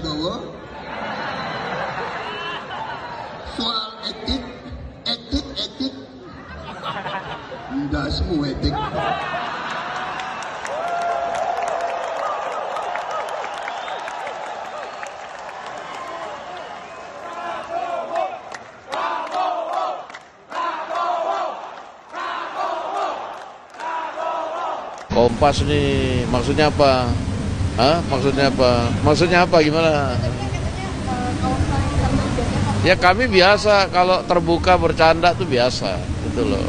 Prabowo? Soal etik, enggak semua etik. Kompas nih, maksudnya apa? Hah? Maksudnya apa? Maksudnya apa? Gimana? Ya kami biasa, kalau terbuka bercanda tuh biasa, gitu loh.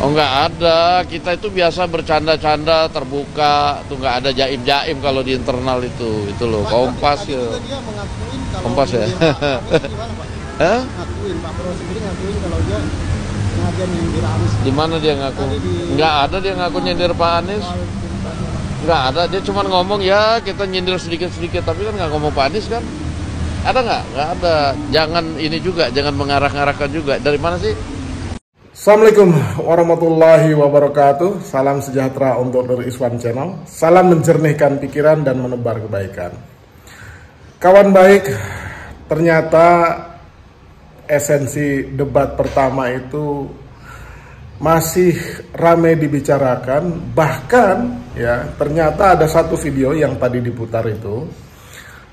Oh nggak ada, kita itu biasa bercanda-canda terbuka, tuh nggak ada jaim-jaim kalau di internal itu loh. Kompas ya. Kompas ya. Hah? Ngakuin, Pak Prabowo sendiri ngakuin kalau dia sengaja nyindir Anies. Di mana dia ngaku? Nggak ada dia ngaku nyindir Pak Anies. Nggak ada, dia cuma ngomong ya kita nyindir sedikit-sedikit, tapi kan nggak ngomong Pak Anies kan? Ada nggak? Nggak ada. Jangan ini juga, jangan mengarah-ngarahkan juga. Dari mana sih? Assalamualaikum warahmatullahi wabarakatuh. Salam sejahtera untuk Nur Iswan Channel. Salam menjernihkan pikiran dan menebar kebaikan. Kawan baik, ternyata esensi debat pertama itu masih ramai dibicarakan. Bahkan ya ternyata ada satu video yang tadi diputar itu,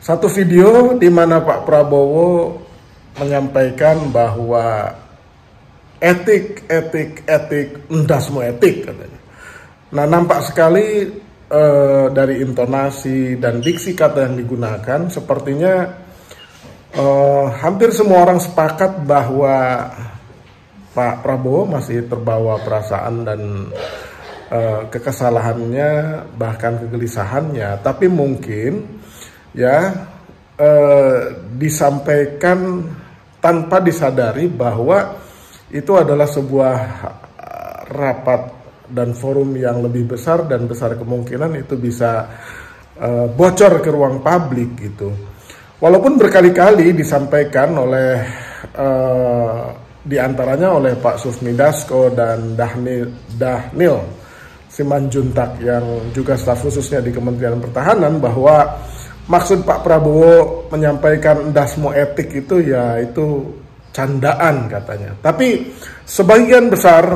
satu video di mana Pak Prabowo menyampaikan bahwa etik, endas semua etik katanya. Nah nampak sekali dari intonasi dan diksi kata yang digunakan, sepertinya hampir semua orang sepakat bahwa Pak Prabowo masih terbawa perasaan dan kekesalahannya, bahkan kegelisahannya. Tapi mungkin ya disampaikan tanpa disadari bahwa itu adalah sebuah rapat dan forum yang lebih besar, dan besar kemungkinan itu bisa bocor ke ruang publik gitu. Walaupun berkali-kali disampaikan oleh diantaranya oleh Pak Sufmi Dasko dan Dhanil Simanjuntak yang juga staf khususnya di Kementerian Pertahanan, bahwa maksud Pak Prabowo menyampaikan endasmu etik itu ya itu candaan katanya. Tapi sebagian besar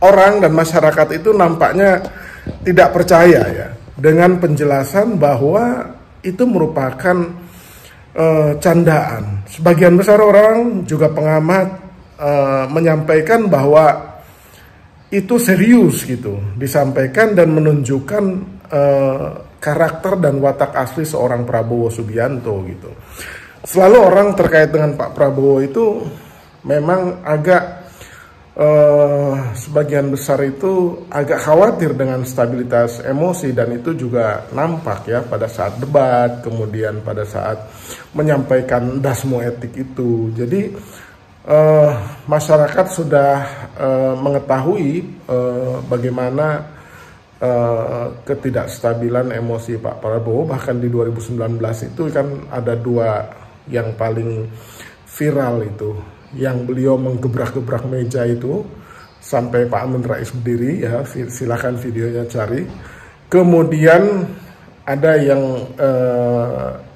orang dan masyarakat itu nampaknya tidak percaya ya dengan penjelasan bahwa itu merupakan candaan. Sebagian besar orang juga pengamat menyampaikan bahwa itu serius gitu, disampaikan dan menunjukkan karakter dan watak asli seorang Prabowo Subianto gitu. Selalu orang terkait dengan Pak Prabowo itu memang agak sebagian besar itu agak khawatir dengan stabilitas emosi, dan itu juga nampak ya pada saat debat, kemudian pada saat menyampaikan dasmu etik itu. Jadi masyarakat sudah mengetahui bagaimana ketidakstabilan emosi Pak Prabowo. Bahkan di 2019 itu kan ada dua yang paling viral itu, yang beliau menggebrak-gebrak meja itu sampai Pak Amin Rais berdiri ya, silakan videonya cari. Kemudian ada yang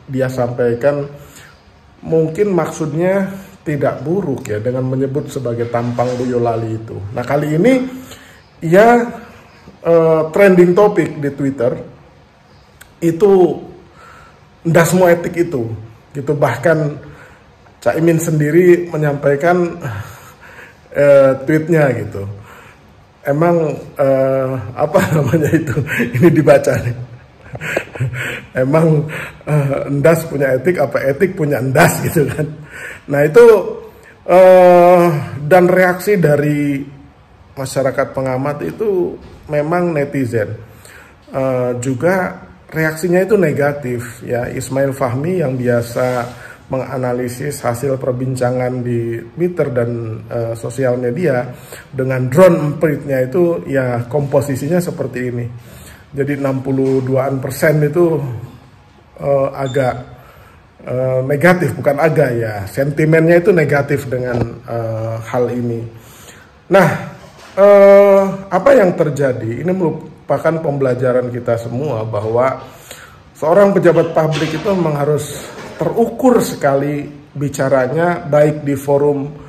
dia sampaikan mungkin maksudnya tidak buruk ya dengan menyebut sebagai tampang Boyolali itu. Nah kali ini ya trending topik di Twitter itu ndas semua etik itu gitu. Bahkan Caimin sendiri menyampaikan tweetnya gitu. Emang apa namanya itu? Ini dibaca nih. Emang endas punya etik, apa etik punya endas gitu kan? Nah itu dan reaksi dari masyarakat pengamat itu memang netizen juga reaksinya itu negatif ya. Ismail Fahmi yang biasa menganalisis hasil perbincangan di Twitter dan sosial media dengan drone empritnya itu ya komposisinya seperti ini. Jadi 62% itu agak negatif, bukan agak ya, sentimennya itu negatif dengan hal ini. Nah, apa yang terjadi ini merupakan pembelajaran kita semua bahwa seorang pejabat publik itu memang harus terukur sekali bicaranya, baik di forum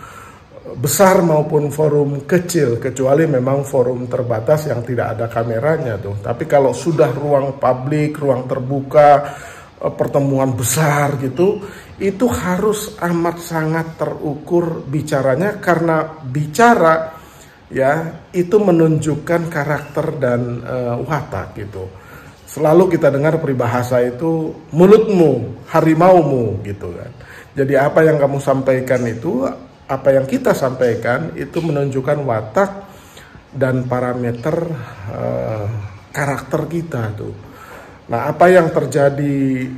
besar maupun forum kecil, kecuali memang forum terbatas yang tidak ada kameranya tuh. Tapi kalau sudah ruang publik, ruang terbuka, pertemuan besar gitu, itu harus amat sangat terukur bicaranya, karena bicara ya itu menunjukkan karakter dan watak gitu. Selalu kita dengar peribahasa itu, mulutmu harimaumu gitu kan. Jadi apa yang kamu sampaikan itu, apa yang kita sampaikan itu menunjukkan watak dan parameter karakter kita tuh. Nah, apa yang terjadi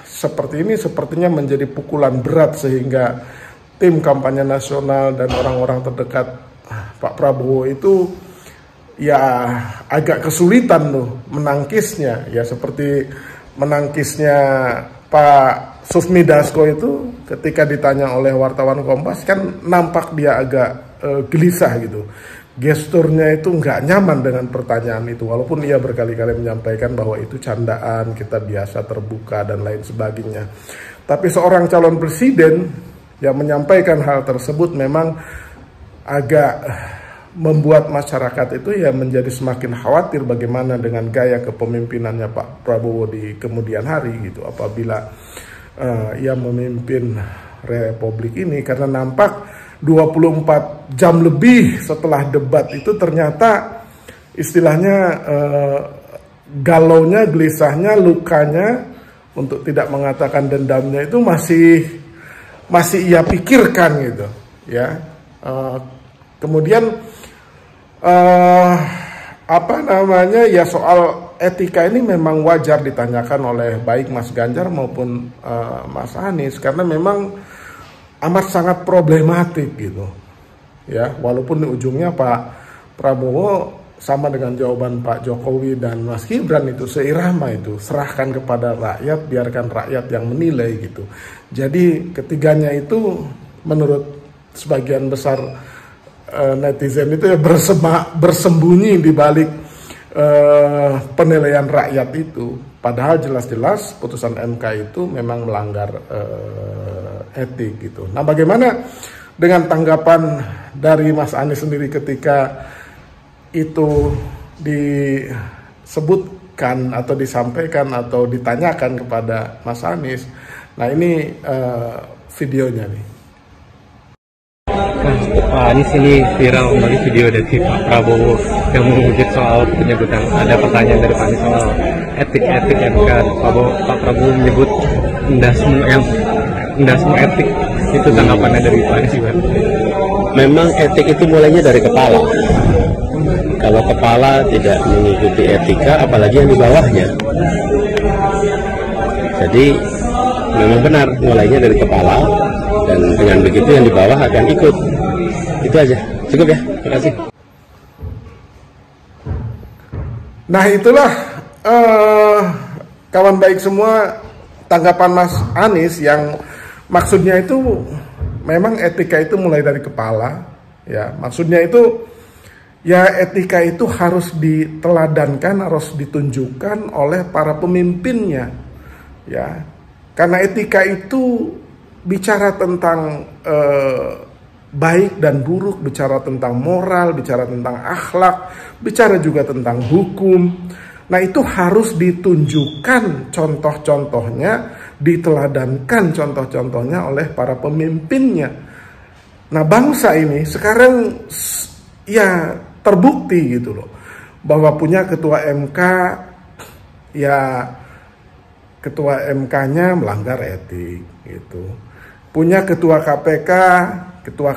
seperti ini sepertinya menjadi pukulan berat, sehingga tim kampanye nasional dan orang-orang terdekat Pak Prabowo itu ya agak kesulitan tuh menangkisnya, ya seperti menangkisnya Pak Sufmi Dasko itu ketika ditanya oleh wartawan Kompas, kan nampak dia agak gelisah gitu, gesturnya itu nggak nyaman dengan pertanyaan itu, walaupun ia berkali-kali menyampaikan bahwa itu candaan, kita biasa terbuka dan lain sebagainya. Tapi seorang calon presiden yang menyampaikan hal tersebut memang agak membuat masyarakat itu ya menjadi semakin khawatir bagaimana dengan gaya kepemimpinannya Pak Prabowo di kemudian hari gitu, apabila ia memimpin republik ini. Karena nampak 24 jam lebih setelah debat itu ternyata istilahnya galaunya, gelisahnya, lukanya, untuk tidak mengatakan dendamnya itu masih ia pikirkan gitu ya. Kemudian ya soal etika ini memang wajar ditanyakan oleh baik Mas Ganjar maupun Mas Anies, karena memang amat sangat problematik gitu ya. Walaupun di ujungnya Pak Prabowo sama dengan jawaban Pak Jokowi dan Mas Gibran itu seirama, itu serahkan kepada rakyat, biarkan rakyat yang menilai gitu. Jadi ketiganya itu menurut sebagian besar netizen itu ya bersembunyi di balik penilaian rakyat itu, padahal jelas-jelas putusan MK itu memang melanggar etik gitu. Nah, bagaimana dengan tanggapan dari Mas Anies sendiri ketika itu disebutkan atau disampaikan atau ditanyakan kepada Mas Anies? Nah, ini videonya nih. Pak Anies, ini viral kembali video dari Pak Prabowo yang mengungkit soal penyebutan, ada pertanyaan dari Pak Anies soal etik MK. Pak Prabowo menyebut enggak semua etik. Itu tanggapannya dari Pak Anies juga. Memang etik itu mulainya dari kepala. Kalau kepala tidak mengikuti etika, apalagi yang di bawahnya. Jadi memang benar mulainya dari kepala, dan dengan begitu yang di bawah akan ikut. Itu aja, cukup ya, terima kasih. Nah, itulah kawan baik semua tanggapan Mas Anies, yang maksudnya itu memang etika itu mulai dari kepala ya. Maksudnya itu ya etika itu harus diteladankan, harus ditunjukkan oleh para pemimpinnya ya. Karena etika itu bicara tentang baik dan buruk, bicara tentang moral, bicara tentang akhlak, bicara juga tentang hukum. Nah, itu harus ditunjukkan contoh-contohnya, diteladankan contoh-contohnya oleh para pemimpinnya. Nah, bangsa ini sekarang ya terbukti gitu loh, bahwa punya ketua MK, ya ketua MK-nya melanggar etik gitu. Punya ketua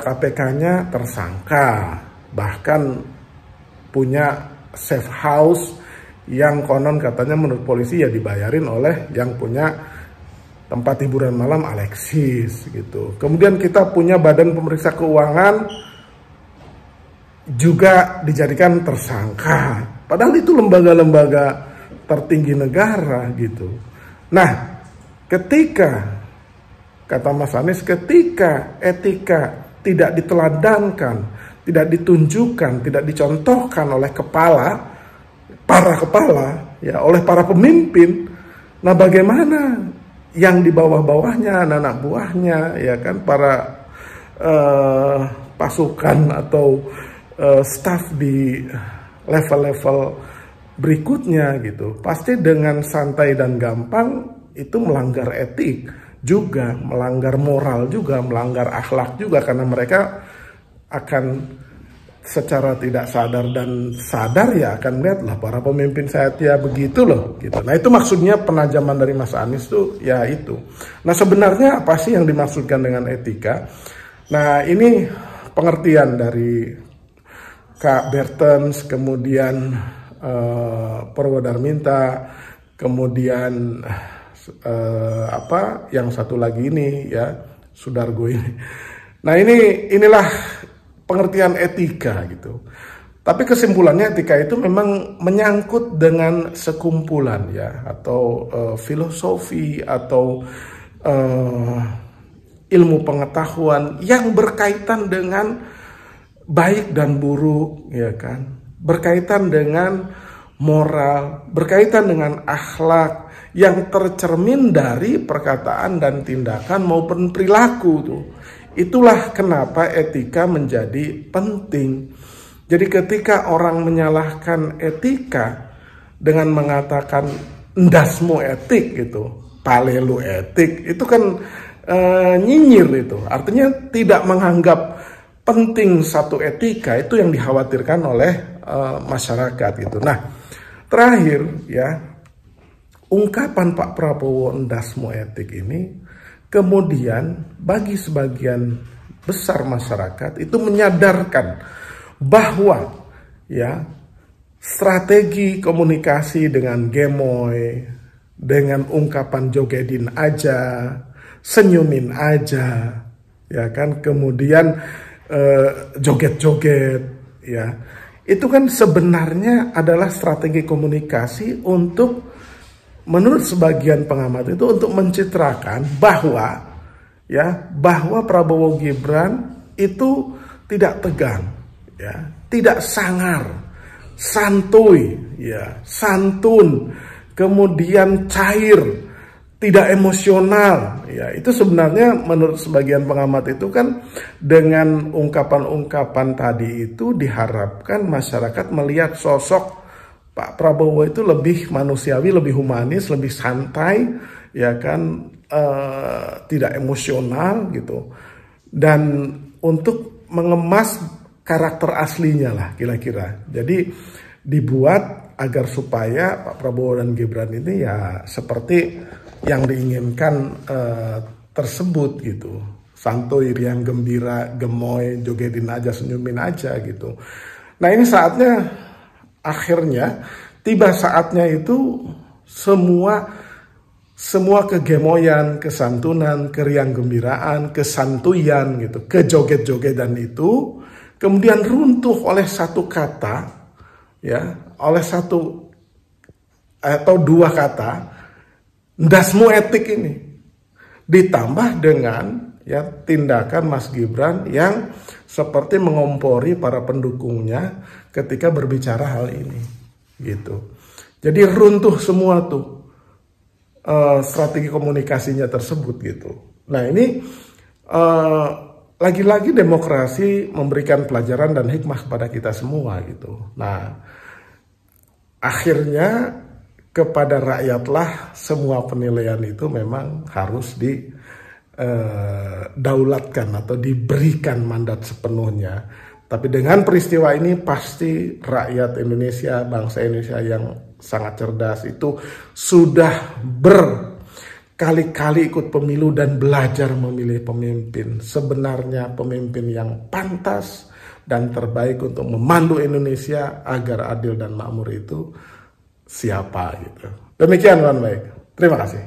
KPK-nya tersangka, bahkan punya safe house yang konon katanya menurut polisi ya dibayarin oleh yang punya tempat hiburan malam Alexis gitu. Kemudian kita punya Badan Pemeriksa Keuangan juga dijadikan tersangka, padahal itu lembaga-lembaga tertinggi negara gitu. Nah, ketika kata Mas Anies, ketika etika tidak diteladankan, tidak ditunjukkan, tidak dicontohkan oleh para kepala, ya, oleh para pemimpin, Nah, bagaimana yang di bawah-bawahnya, anak-anak buahnya, ya kan, para pasukan atau staf di level-level berikutnya gitu, pasti dengan santai dan gampang itu melanggar etik juga, melanggar moral juga, melanggar akhlak juga, karena mereka akan secara tidak sadar dan sadar ya akan lihat lah para pemimpin saya ya begitu loh gitu. Nah, itu maksudnya penajaman dari Mas Anies tuh ya itu. Nah, sebenarnya apa sih yang dimaksudkan dengan etika? Nah, ini pengertian dari Kak Bertens, kemudian Purwodarminta, kemudian apa yang satu lagi ini ya Sudargo ini. Nah, inilah pengertian etika gitu. Tapi kesimpulannya etika itu memang menyangkut dengan sekumpulan ya, atau filosofi atau ilmu pengetahuan yang berkaitan dengan baik dan buruk, ya kan, berkaitan dengan moral, berkaitan dengan akhlak yang tercermin dari perkataan dan tindakan maupun perilaku tuh. Itulah kenapa etika menjadi penting. Jadi ketika orang menyalahkan etika dengan mengatakan ndasmu etik gitu, palelu etik, itu kan nyinyir itu. Artinya tidak menganggap penting satu etika, itu yang dikhawatirkan oleh masyarakat gitu. Nah, terakhir ya, ungkapan Pak Prabowo ndasmu etik ini kemudian bagi sebagian besar masyarakat itu menyadarkan bahwa ya strategi komunikasi dengan gemoy, dengan ungkapan jogetin aja, senyumin aja, ya kan, kemudian joget-joget, ya, itu kan sebenarnya adalah strategi komunikasi untuk, menurut sebagian pengamat itu, untuk mencitrakan bahwa ya, bahwa Prabowo Gibran itu tidak tegang, ya, tidak sangar, santuy, ya, santun, kemudian cair, tidak emosional, ya. Itu sebenarnya menurut sebagian pengamat itu kan dengan ungkapan-ungkapan tadi itu diharapkan masyarakat melihat sosok Pak Prabowo itu lebih manusiawi, lebih humanis, lebih santai, ya kan, tidak emosional gitu, dan untuk mengemas karakter aslinya lah kira-kira. Jadi dibuat agar supaya Pak Prabowo dan Gibran ini ya seperti yang diinginkan tersebut gitu, santuy, riang gembira, gemoy, jogetin aja, senyumin aja gitu. Nah, ini saatnya, akhirnya tiba saatnya itu semua kegemoyan, kesantunan, keriang gembiraan, kesantuyan gitu, kejoget-jogetan itu kemudian runtuh oleh satu kata, ya, oleh satu atau dua kata, ndasmu etik ini, ditambah dengan ya tindakan Mas Gibran yang seperti mengompori para pendukungnya ketika berbicara hal ini gitu. Jadi runtuh semua tuh strategi komunikasinya tersebut gitu. Nah, ini lagi-lagi demokrasi memberikan pelajaran dan hikmah kepada kita semua gitu. Nah, akhirnya kepada rakyatlah semua penilaian itu memang harus didaulatkan atau diberikan mandat sepenuhnya. Tapi dengan peristiwa ini pasti rakyat Indonesia, bangsa Indonesia yang sangat cerdas itu sudah berkali-kali ikut pemilu dan belajar memilih pemimpin. Sebenarnya pemimpin yang pantas dan terbaik untuk memandu Indonesia agar adil dan makmur itu siapa gitu. Demikian, kawan baik. Terima kasih.